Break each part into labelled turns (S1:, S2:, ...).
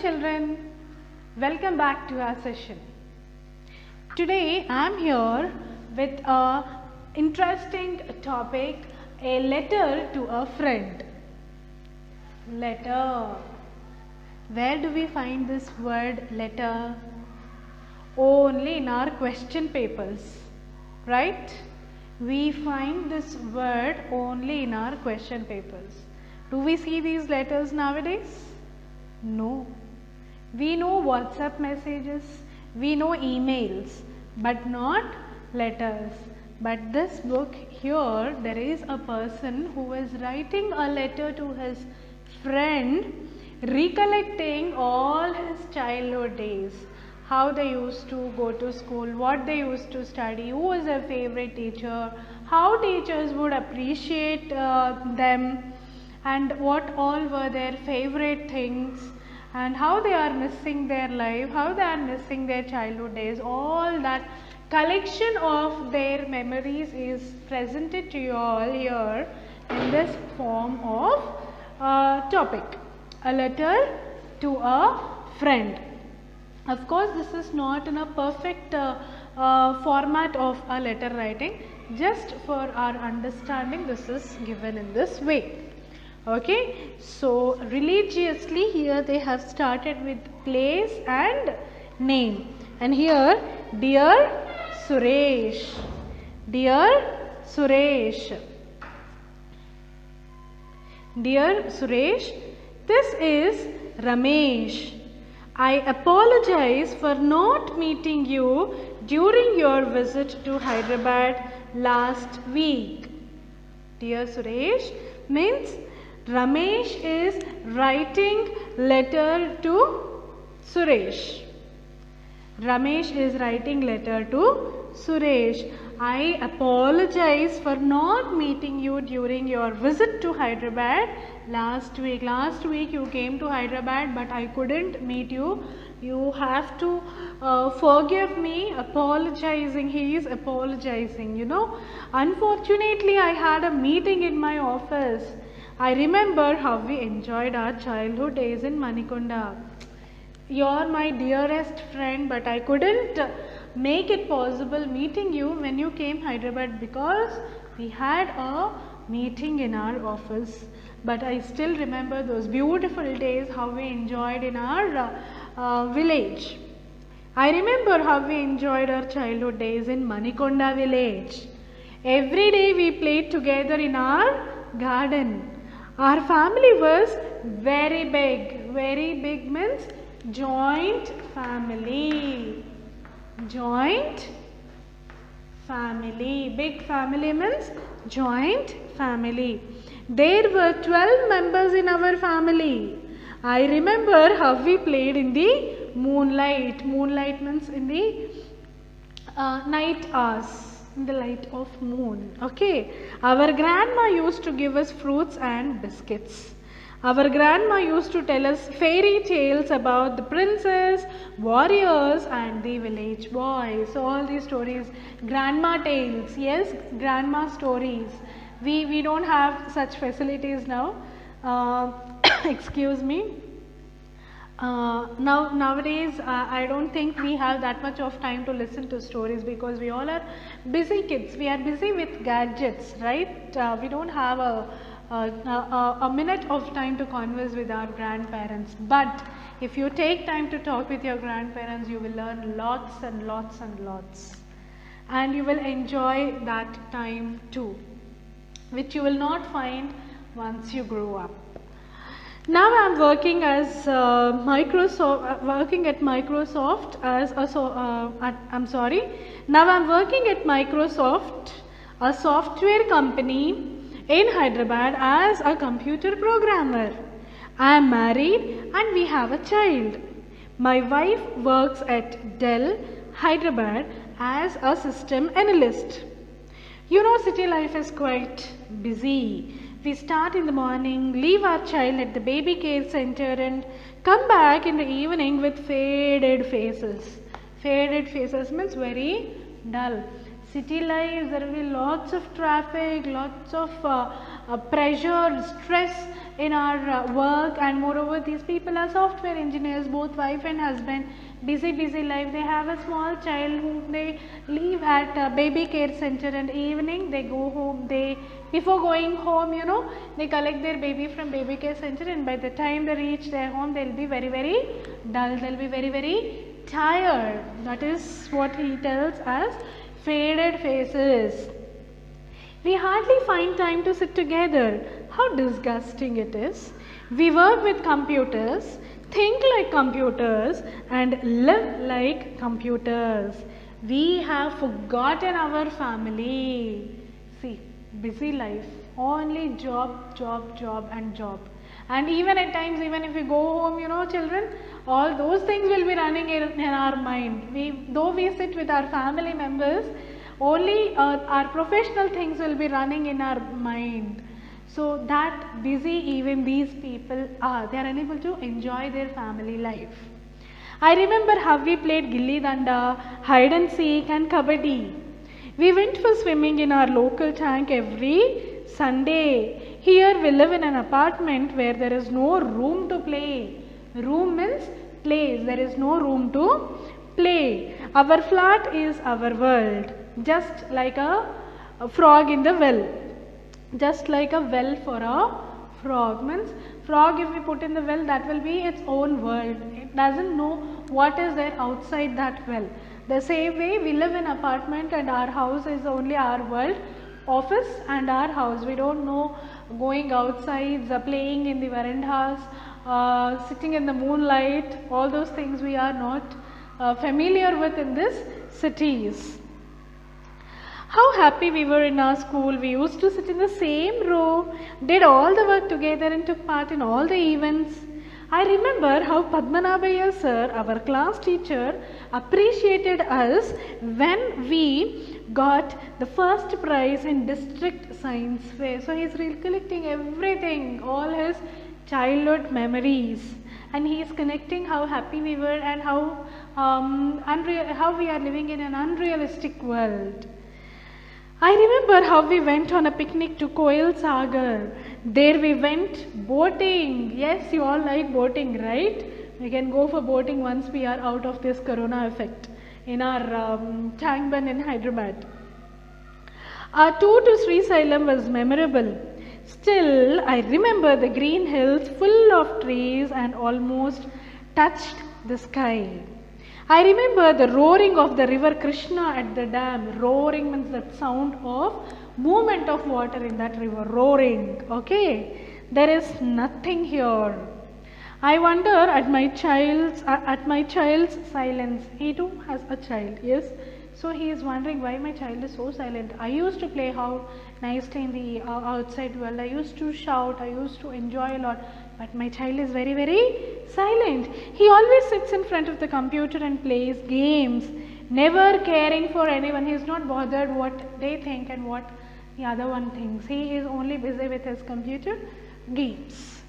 S1: children, welcome back to our session. Today I am here with a interesting topic, a letter to a friend. Letter. Where do we find this word letter? Only in our question papers, right? We find this word only in our question papers. Do we see these letters nowadays? No. We know WhatsApp messages, we know emails, but not letters. But this book here, there is a person who is writing a letter to his friend, recollecting all his childhood days, how they used to go to school, what they used to study, who was their favorite teacher, how teachers would appreciate them, and what all were their favorite things, and how they are missing their life, how they are missing their childhood days. All that collection of their memories is presented to you all here in this form of topic, a letter to a friend. Of course, this is not in a perfect format of a letter writing. Just for our understanding, this is given in this way. Okay, so religiously here they have started with place and name, and here dear Suresh, dear Suresh, dear Suresh, this is Ramesh. I apologize for not meeting you during your visit to Hyderabad last week. Dear Suresh means Ramesh is writing letter to Suresh. Ramesh is writing letter to Suresh. I apologize for not meeting you during your visit to Hyderabad last week. Last week you came to Hyderabad, but I couldn't meet you. You have to forgive me. Apologizing. He is apologizing, you know. Unfortunately, I had a meeting in my office. I remember how we enjoyed our childhood days in Manikonda. You're my dearest friend, but I couldn't make it possible meeting you when you came Hyderabad because we had a meeting in our office. But I still remember those beautiful days, how we enjoyed in our village. I remember how we enjoyed our childhood days in Manikonda village. Every day we played together in our garden. Our family was very big. Very big means joint family. Joint family. Big family means joint family. There were 12 members in our family. I remember how we played in the moonlight. Moonlight means in the night hours. In the light of moon. Okay. Our grandma used to give us fruits and biscuits. Our grandma used to tell us fairy tales about the princess, warriors and the village boys. So all these stories, grandma tales, yes, grandma stories. We don't have such facilities now. Excuse me. Nowadays, I don't think we have that much of time to listen to stories because we all are busy kids. We are busy with gadgets, right? We don't have a minute of time to converse with our grandparents. But if you take time to talk with your grandparents, you will learn lots and lots and lots. And you will enjoy that time too, which you will not find once you grow up. Now I am working as working at Microsoft as a Now I am working at Microsoft, a software company in Hyderabad as a computer programmer. I am married and we have a child. My wife works at Dell, Hyderabad as a system analyst. You know, city life is quite busy. We start in the morning, leave our child at the baby care center and come back in the evening with faded faces. Faded faces means very dull. City life, there will be lots of traffic, lots of pressure, stress in our work, and moreover these people are software engineers, both wife and husband, busy life. They have a small child whom they leave at a baby care center, and evening they go home. They, before going home, you know, they collect their baby from baby care center, and by the time they reach their home, they will be very dull, they will be very tired. That is what he tells as faded faces. We hardly find time to sit together. How disgusting it is. We work with computers, think like computers, and live like computers. We have forgotten our family. See, busy life, only job and job. And even at times, even if we go home, you know, children, all those things will be running in our mind. Though we sit with our family members, only our professional things will be running in our mind. So that busy even these people are. They are unable to enjoy their family life. I remember how we played gilli danda, hide and seek, and kabaddi. We went for swimming in our local tank every Sunday. Here we live in an apartment where there is no room to play. Room means place. There is no room to play. Our flat is our world. Just like a frog in the well. Just like a well for a frog. Means frog, if we put in the well, that will be its own world. It doesn't know what is there outside that well. The same way we live in apartment and our house is only our world. Office and our house. We don't know going outside, playing in the verandas, sitting in the moonlight. All those things we are not familiar with in these cities. How happy we were in our school. We used to sit in the same row, did all the work together and took part in all the events. I remember how Padmanabhaya sir, our class teacher, appreciated us when we got the first prize in district science fair. So he is recollecting everything, all his childhood memories, and he is connecting how happy we were and how we are living in an unrealistic world. I remember how we went on a picnic to Koil Sagar. There we went boating. Yes, you all like boating, right? We can go for boating once we are out of this corona effect in our tank bun in Hyderabad. Our tour to Sri Sailam was memorable. Still, I remember the green hills full of trees and almost touched the sky. I remember the roaring of the river Krishna at the dam. Roaring means that sound of movement of water in that river. Roaring. Okay. There is nothing here. I wonder at my child's silence. He too has a child. Yes. So he is wondering why my child is so silent. I used to play how nicely in the outside world. I used to shout. I used to enjoy a lot. But my child is very silent. He always sits in front of the computer and plays games, never caring for anyone. He is not bothered what they think and what the other one thinks. He is only busy with his computer games.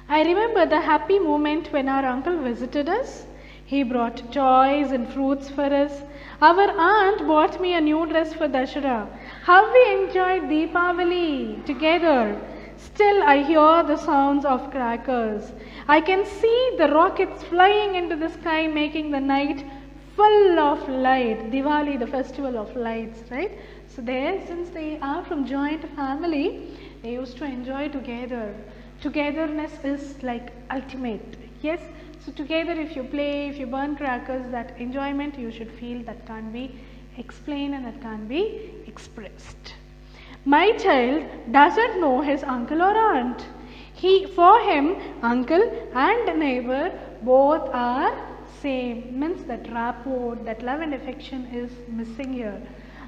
S1: I remember the happy moment when our uncle visited us. He brought toys and fruits for us. Our aunt bought me a new dress for Dashera. How we enjoyed Deepavali together. Still, I hear the sounds of crackers. I can see the rockets flying into the sky, making the night full of light. Diwali, the festival of lights, right? So there, since they are from joint family, they used to enjoy together. Togetherness is like ultimate. Yes? So together, if you play, if you burn crackers, that enjoyment you should feel, that can't be explained and that can't be expressed. My child doesn't know his uncle or aunt. For him, uncle and neighbor both are same. Means that rapport, that love and affection is missing here.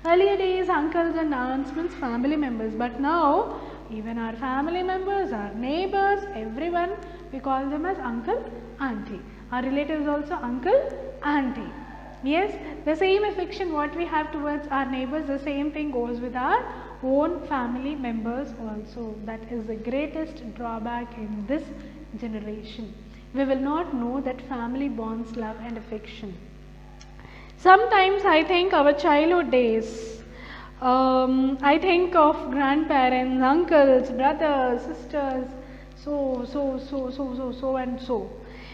S1: Earlier days, uncles and aunts means family members. But now, even our family members, our neighbors, everyone, we call them as uncle, auntie. Our relatives also uncle, auntie. Yes, the same affection what we have towards our neighbors, the same thing goes with our own family members also. That is the greatest drawback in this generation. We will not know that family bonds love and affection. Sometimes I think our childhood days. I think of grandparents, uncles, brothers, sisters, so and so.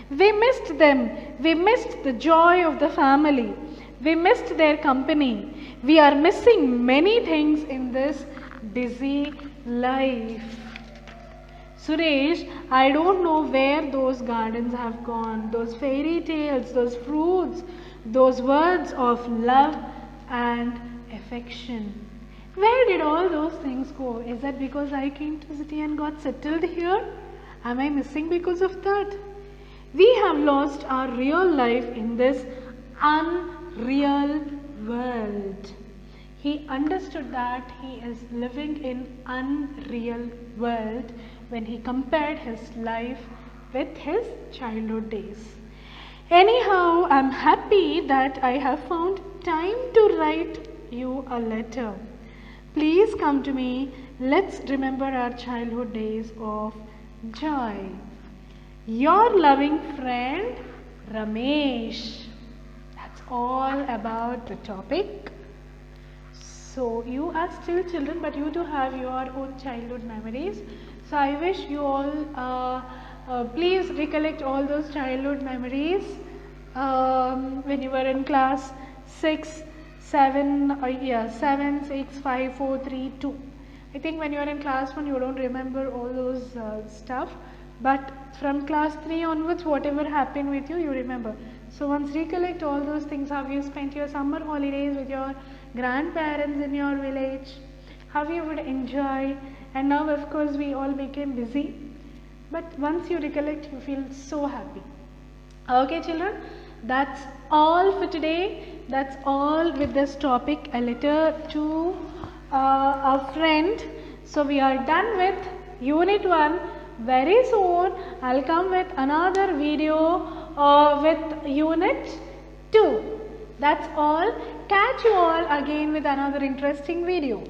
S1: We missed them. We missed the joy of the family. We missed their company. We are missing many things in this busy life. Suresh, I don't know where those gardens have gone, those fairy tales, those fruits, those words of love and affection. Where did all those things go? Is that because I came to the city and got settled here? Am I missing because of that? We have lost our real life in this unreal world. He understood that he is living in unreal world when he compared his life with his childhood days. Anyhow, I'm happy that I have found time to write you a letter. Please come to me. Let's remember our childhood days of joy. Your loving friend, Ramesh. That's all about the topic. So you are still children, but you do have your own childhood memories. So I wish you all please recollect all those childhood memories when you were in class 6, 7, 7, 6, 5, 4, 3, 2. I think when you are in class 1 you don't remember all those stuff, but from class 3 onwards whatever happened with you, you remember. So once recollect all those things, how you spent your summer holidays with your grandparents in your village, how you would enjoy, and now of course we all became busy, but once you recollect you feel so happy. Okay children, that's all for today. That's all with this topic, a letter to a friend. So we are done with unit 1. Very soon I'll come with another video with unit 2. That's all. Catch you all again with another interesting video.